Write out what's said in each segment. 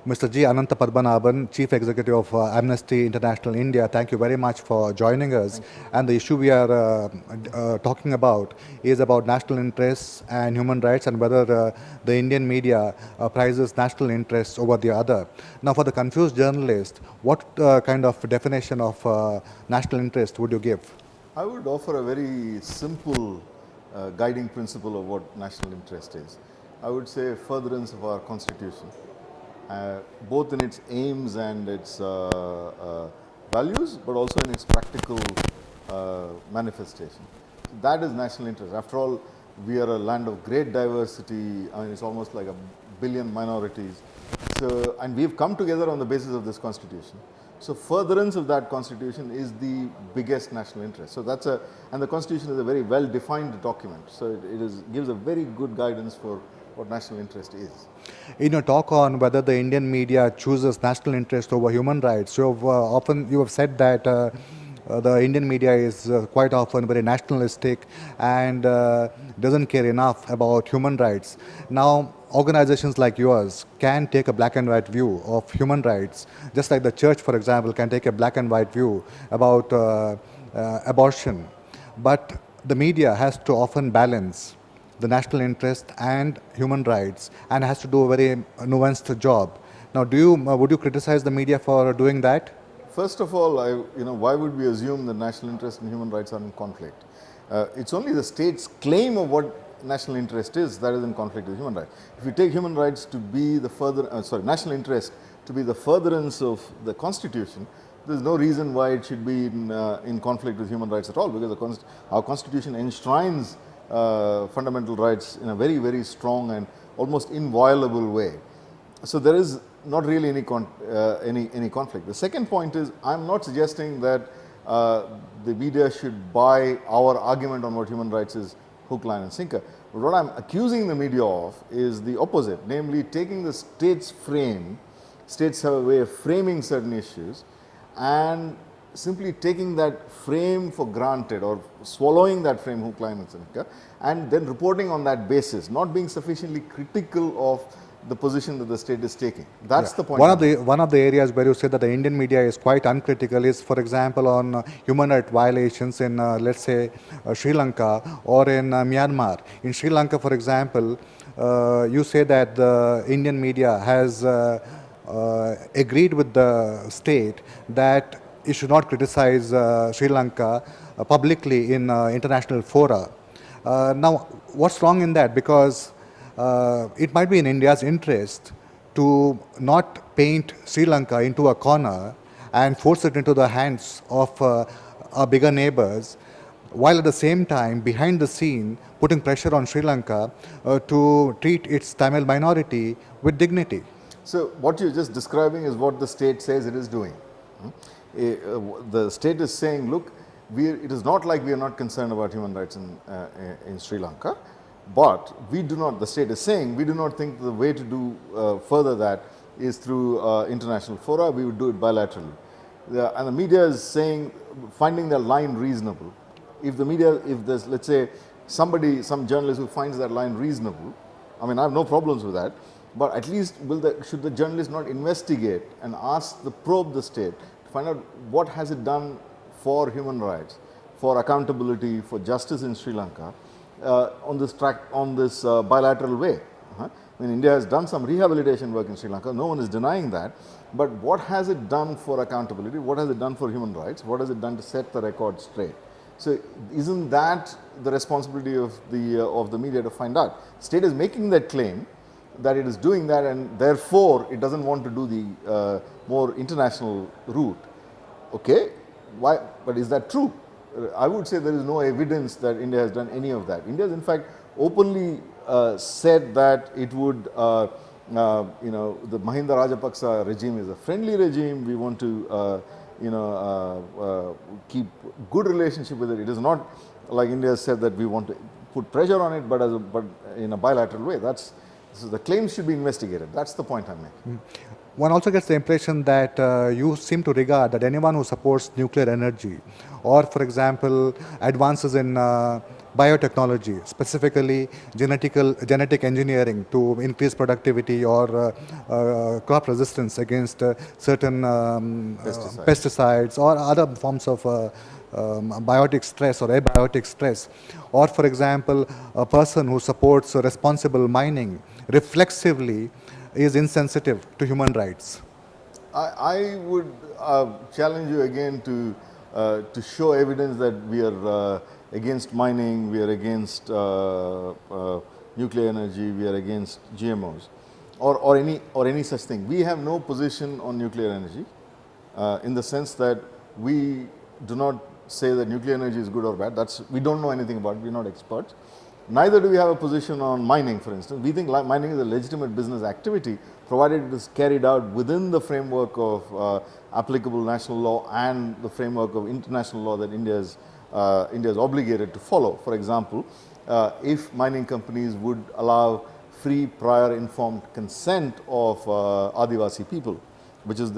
Mr. G. Ananta Padmanabhan, Chief Executive of Amnesty International India, thank you very much for joining us. And the issue we are talking about is about national interests and human rights, and whether the Indian media prizes national interests over the other. Now, for the confused journalist, what kind of definition of national interest would you give? I would offer a very simple guiding principle of what national interest is. I would say furtherance of our constitution, both in its aims and its values, but also in its practical manifestation. So that is national interest. After all, we are a land of great diversity. I mean, it's almost like a billion minorities. So, and we've come together on the basis of this constitution. So, furtherance of that constitution is the biggest national interest. So, that's a, and the constitution is a very well defined document. So, gives a very good guidance for what national interest is. In your talk on whether the Indian media chooses national interest over human rights, you have said that the Indian media is quite often very nationalistic and doesn't care enough about human rights. Now, organizations like yours can take a black and white view of human rights, just like the church, for example, can take a black and white view about abortion. But the media has to often balance the national interest and human rights, and has to do a very nuanced job. Now, would you criticize the media for doing that? First of all, why would we assume that national interest and human rights are in conflict? It's only the state's claim of what national interest is that is in conflict with human rights. If you take human rights to be the national interest to be the furtherance of the constitution, there's no reason why it should be in conflict with human rights at all, because our constitution enshrines fundamental rights in a very, very strong and almost inviolable way. So there is not really any conflict. The second point is, I'm not suggesting that the media should buy our argument on what human rights is hook, line and sinker. But what I'm accusing the media of is the opposite, namely taking the state's frame. States have a way of framing certain issues and simply taking that frame for granted, or swallowing that frame hook, line and sinker, and then reporting on that basis, not being sufficiently critical of the position that the state is taking. That's the point. One of the areas where you say that the Indian media is quite uncritical is, for example, on human rights violations in, let's say, Sri Lanka or in Myanmar. In Sri Lanka, for example, you say that the Indian media has agreed with the state that it should not criticize Sri Lanka publicly in international fora. Now, what's wrong in that? Because it might be in India's interest to not paint Sri Lanka into a corner and force it into the hands of our bigger neighbors, while at the same time, behind the scene, putting pressure on Sri Lanka to treat its Tamil minority with dignity. So what you're just describing is what the state says it is doing. The state is saying, look, it is not like we are not concerned about human rights in Sri Lanka, but we do not, the state is saying, we do not think the way to do further that is through international fora. We would do it bilaterally. And the media is saying, finding the line reasonable. If the media, if there's, let's say, some journalist who finds that line reasonable, I mean, I have no problems with that, but at least should the journalist not investigate and probe the state to find out what has it done for human rights, for accountability, for justice in Sri Lanka on this bilateral way. I mean, India has done some rehabilitation work in Sri Lanka, no one is denying that, but what has it done for accountability, what has it done for human rights, what has it done to set the record straight? So isn't that the responsibility of the media to find out? State is making that claim that it is doing that, and therefore it doesn't want to do the more international route. Okay, why? But is that true? I would say there is no evidence that India has done any of that. India has in fact openly said that it would, the Mahinda Rajapaksa regime is a friendly regime. We want to, keep good relationship with it. It is not like India has said that we want to put pressure on it, but in a bilateral way. So the claims should be investigated. That's the point I'm making. One also gets the impression that you seem to regard that anyone who supports nuclear energy, or for example, advances in biotechnology, specifically genetic engineering to increase productivity or crop resistance against certain Pesticides. pesticides or other forms of biotic stress or abiotic stress, or for example, a person who supports responsible mining reflexively is insensitive to human rights. I would challenge you again to show evidence that we are against mining, we are against nuclear energy, we are against GMOs, or any such thing. We have no position on nuclear energy in the sense that we do not say that nuclear energy is good or bad. We don't know anything about it. We're not experts. Neither do we have a position on mining, for instance. We think mining is a legitimate business activity, provided it is carried out within the framework of applicable national law and the framework of international law that India is obligated to follow. For example, if mining companies would allow free prior informed consent of Adivasi people, which is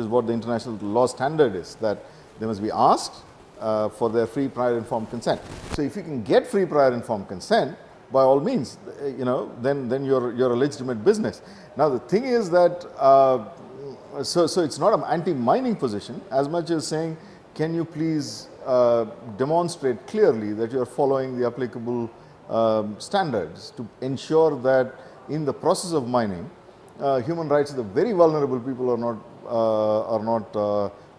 what the international law standard is, that they must be asked for their free prior informed consent. So if you can get free prior informed consent, by all means, then you're a legitimate business. Now the thing is that so it's not an anti-mining position as much as saying, can you please demonstrate clearly that you are following the applicable standards to ensure that in the process of mining, human rights of the very vulnerable people are not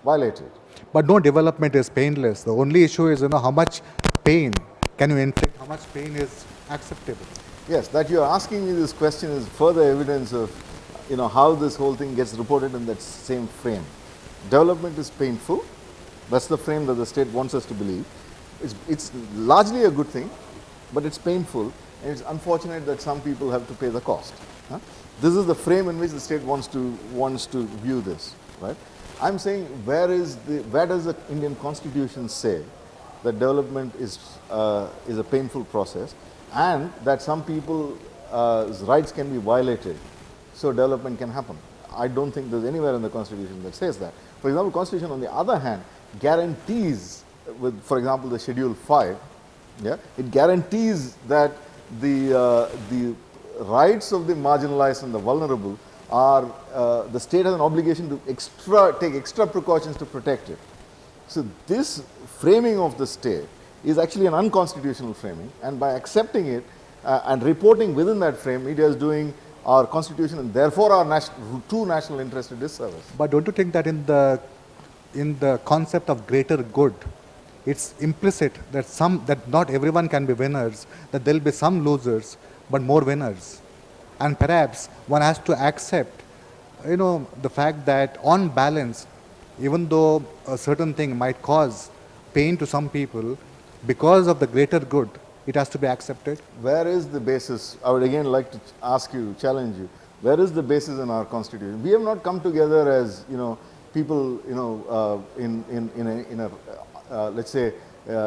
violated. But no development is painless. The only issue is, how much pain can you inflict, how much pain is acceptable. Yes, that you are asking me this question is further evidence of how this whole thing gets reported in that same frame. Development is painful. That's the frame that the state wants us to believe. It's largely a good thing, but it's painful, and it's unfortunate that some people have to pay the cost. Huh? This is the frame in which the state wants to view this, right? I'm saying, where does the Indian Constitution say that development is a painful process, and that some people's rights can be violated, so development can happen? I don't think there's anywhere in the Constitution that says that. For example, Constitution, on the other hand, guarantees, for example, the Schedule 5, it guarantees that the rights of the marginalized and the vulnerable are the state has an obligation to take extra precautions to protect it. So this framing of the state is actually an unconstitutional framing, and by accepting it and reporting within that frame, India is doing our constitution and therefore our true national interest a disservice. But don't you think that in the concept of greater good, it's implicit that not everyone can be winners, that there will be some losers, but more winners? And perhaps one has to accept, the fact that on balance, even though a certain thing might cause pain to some people, because of the greater good, it has to be accepted. Where is the basis? I would again like to challenge you. Where is the basis in our constitution? We have not come together as people, in a let's say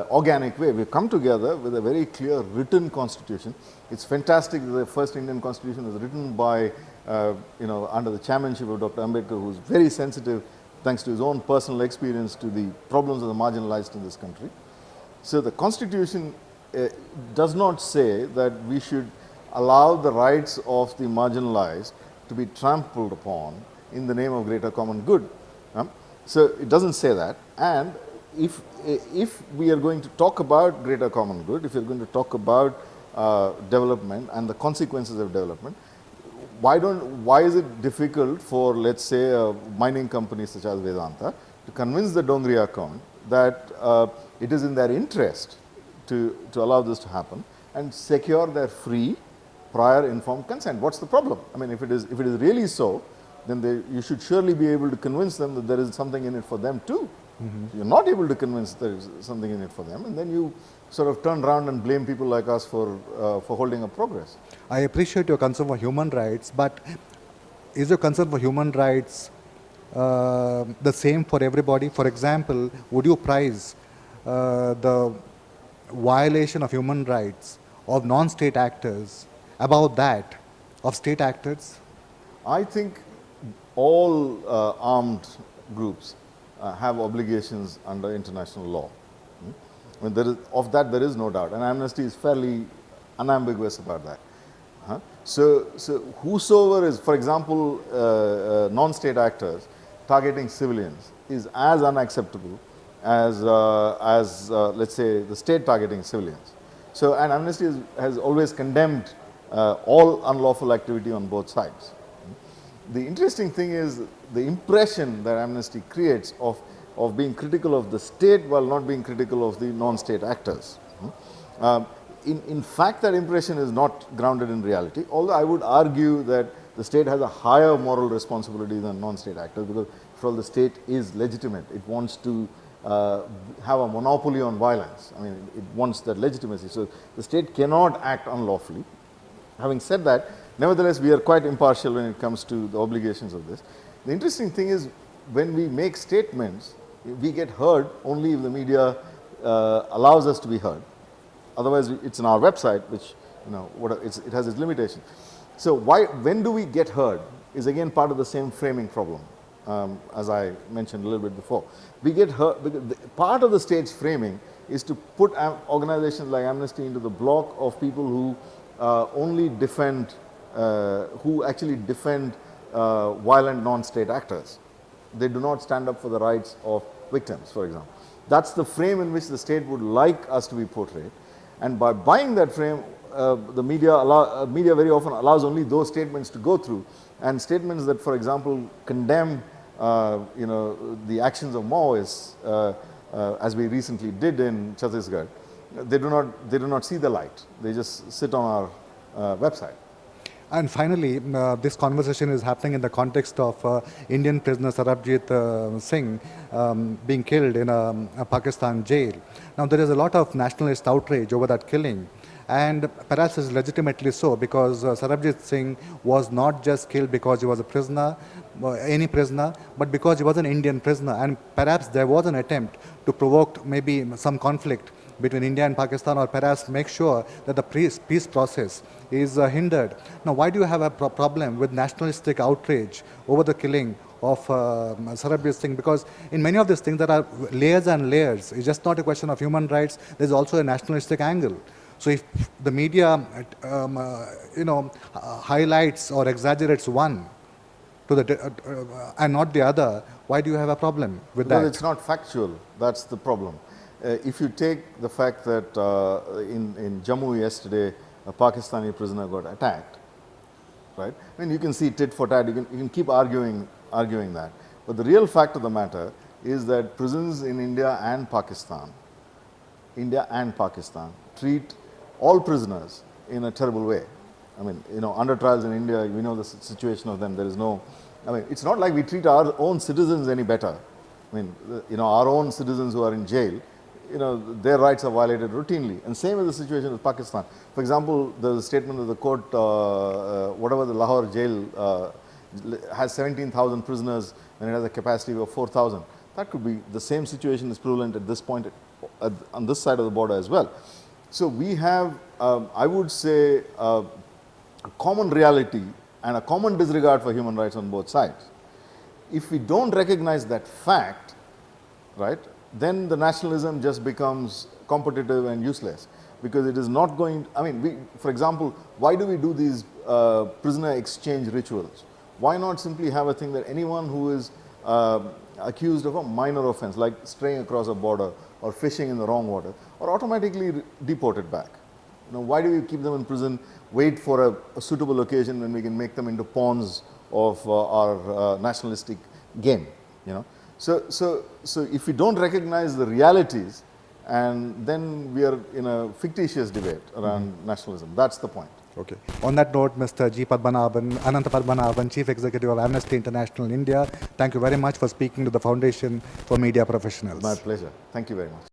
organic way. We've come together with a very clear written constitution. It's fantastic that the first Indian constitution was written by, under the chairmanship of Dr. Ambedkar, who's very sensitive, thanks to his own personal experience, to the problems of the marginalized in this country. So the constitution does not say that we should allow the rights of the marginalized to be trampled upon in the name of greater common good. So it doesn't say that. And if we are going to talk about greater common good, if we are going to talk about development and the consequences of development, why is it difficult for, let's say, a mining company such as Vedanta to convince the Dongria Account that it is in their interest to allow this to happen and secure their free prior informed consent? What's the problem? I mean, if it is really so, then you should surely be able to convince them that there is something in it for them too. Mm-hmm. You're not able to convince there is something in it for them, and then you sort of turn around and blame people like us for holding up progress. I appreciate your concern for human rights, but is your concern for human rights the same for everybody? For example, would you prize the violation of human rights of non-state actors above that of state actors? I think all armed groups have obligations under international law. I mean, of that there is no doubt, and Amnesty is fairly unambiguous about that. So whosoever is, for example, non-state actors targeting civilians is as unacceptable as let's say the state targeting civilians. So, and Amnesty has always condemned all unlawful activity on both sides. The interesting thing is the impression that Amnesty creates of being critical of the state while not being critical of the non-state actors. In fact, that impression is not grounded in reality, although I would argue that the state has a higher moral responsibility than non-state actors, because after all, the state is legitimate. It wants to have a monopoly on violence. I mean, it wants that legitimacy. So the state cannot act unlawfully. Having said that, nevertheless, we are quite impartial when it comes to the obligations of this. The interesting thing is, when we make statements, we get heard only if the media allows us to be heard. Otherwise, it's on our website, which, you know, it has its limitations. So when do we get heard is again part of the same framing problem, as I mentioned a little bit before. We get heard because part of the state's framing is to put organizations like Amnesty into the block of people who only defend, who actually defend violent non-state actors. They do not stand up for the rights of victims, for example. That's the frame in which the state would like us to be portrayed. And by buying that frame, the media very often allows only those statements to go through, and statements that, for example, condemn you know, the actions of Maoists, as we recently did in Chhattisgarh, they do not see the light. They just sit on our website. And finally, this conversation is happening in the context of Indian prisoner Sarabjit Singh being killed in a Pakistan jail. Now, there is a lot of nationalist outrage over that killing, and perhaps it's legitimately so, because Sarabjit Singh was not just killed because he was a prisoner, any prisoner, but because he was an Indian prisoner, and perhaps there was an attempt to provoke maybe some conflict between India and Pakistan, or perhaps make sure that the peace process is hindered. Now, why do you have a problem with nationalistic outrage over the killing of Sarabjit Singh? Because in many of these things there are layers and layers. It's just not a question of human rights. There's also a nationalistic angle. So if the media, you know, highlights or exaggerates one to the and not the other, why do you have a problem with that? Because it's not factual. That's the problem. If you take the fact that in Jammu yesterday, a Pakistani prisoner got attacked, right? I mean, you can see tit for tat, you can keep arguing that. But the real fact of the matter is that prisons in India and Pakistan treat all prisoners in a terrible way. I mean, you know, under trials in India, we know the situation of them. There is no, I mean, it's not like we treat our own citizens any better. I mean, you know, our own citizens who are in jail, you know, their rights are violated routinely. And same is the situation with Pakistan. For example, there's a statement of the court, whatever the Lahore jail has 17,000 prisoners and it has a capacity of 4,000. That could be the same situation is prevalent at this point on this side of the border as well. So we have, I would say, a common reality and a common disregard for human rights on both sides. If we don't recognize that fact, right, then the nationalism just becomes competitive and useless, because it is not going, I mean, for example, why do we do these prisoner exchange rituals? Why not simply have a thing that anyone who is accused of a minor offense, like straying across a border or fishing in the wrong water, are automatically deported back? You know, why do we keep them in prison, wait for a suitable occasion when we can make them into pawns of our nationalistic game, you know? So if we don't recognize the realities, and then we are in a fictitious debate around nationalism. That's the point. Okay. On that note, Mr. G. Padmanabhan, Ananta Padmanabhan, Chief Executive of Amnesty International India, thank you very much for speaking to the Foundation for Media Professionals. My pleasure. Thank you very much.